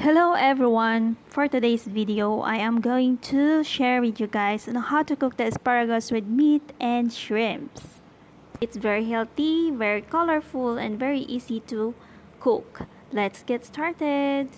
Hello everyone! For today's video, I am going to share with you guys on how to cook the asparagus with meat and shrimps. It's very healthy, very colorful, and very easy to cook. Let's get started!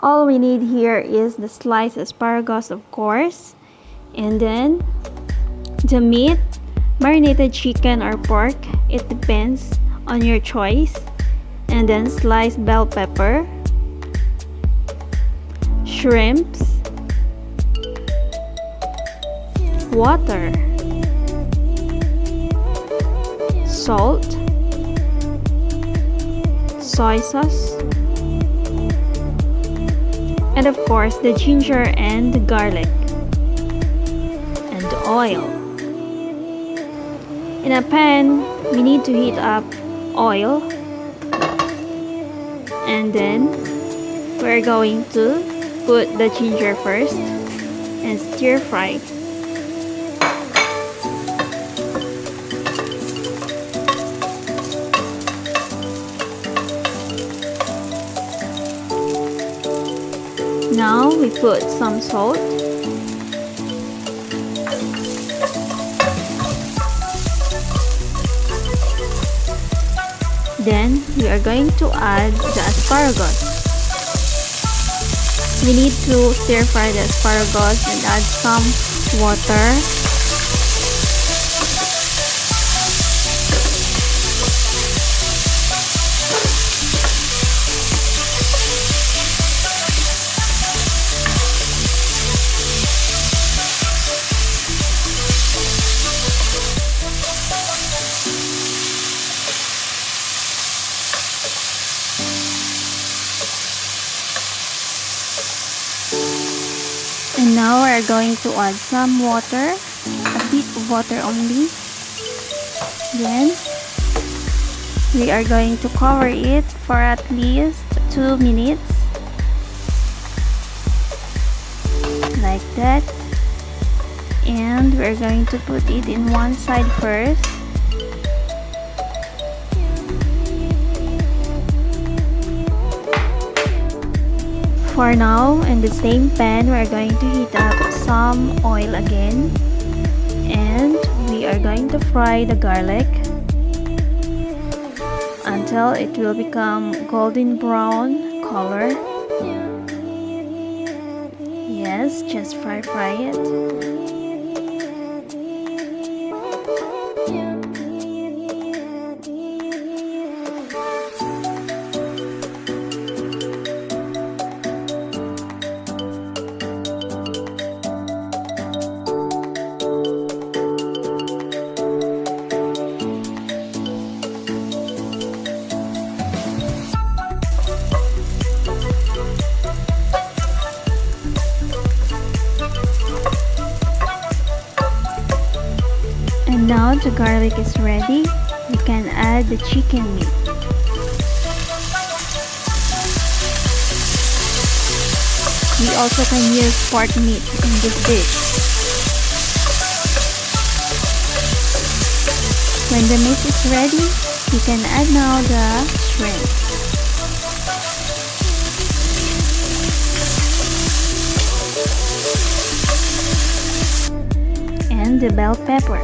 All we need here is the sliced asparagus, of course, and then the meat, marinated chicken or pork, it depends on your choice, and then sliced bell pepper, shrimps, water, salt, soy sauce, and of course the ginger and the garlic, and oil. In a pan, we need to heat up oil, and then we're going to put the ginger first and stir fry. Now we put some salt, then we are going to add the asparagus. We need to stir fry the asparagus and add some water. And now we are going to add some water, a bit of water only. Then we are going to cover it for at least 2 minutes, like that. And we're going to put it in one side first. For now, in the same pan, we are going to heat up some oil again, and we are going to fry the garlic until it will become golden brown color. Yes, just fry it. And now the garlic is ready, we can add the chicken meat. We also can use pork meat in this dish. When the meat is ready, we can add now the shrimp. And the bell pepper.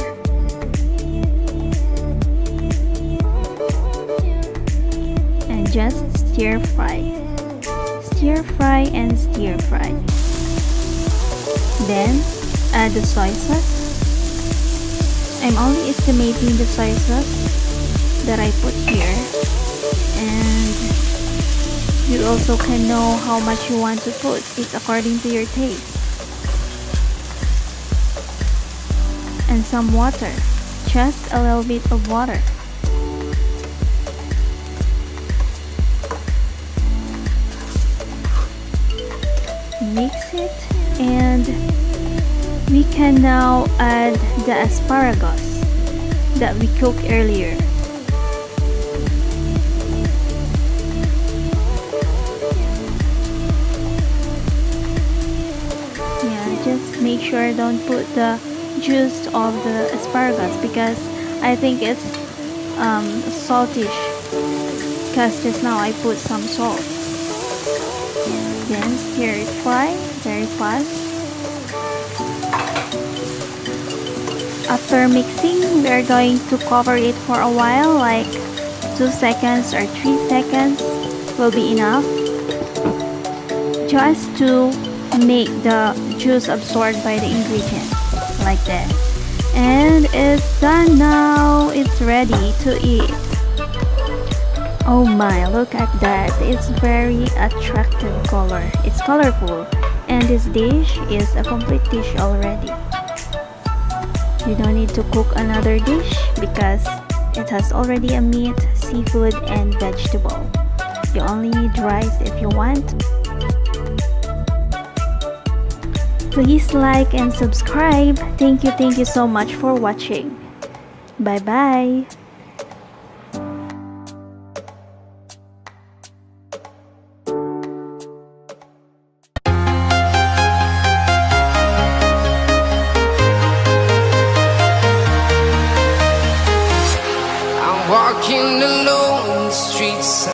And just stir fry. Stir fry and stir fry. Then add the soy sauce. I'm only estimating the soy sauce that I put here, and you also can know how much you want to put. It's according to your taste. And some water, just a little bit of water. Mix it, and we can now add the asparagus that we cooked earlier. make sure don't put the juice of the asparagus because I think it's saltish, because just now I put some salt. Then stir it fry very fast. After mixing, we are going to cover it for a while, like 2 seconds or 3 seconds will be enough, just to make the juice absorbed by the ingredients, like that. And it's done now. It's ready to eat. Oh my, look at that. It's very attractive color. It's colorful. And this dish is a complete dish already. You don't need to cook another dish because it has already a meat, seafood, and vegetable. You only need rice if you want. Please like and subscribe. Thank you so much for watching. Bye bye. Walking alone in the streets.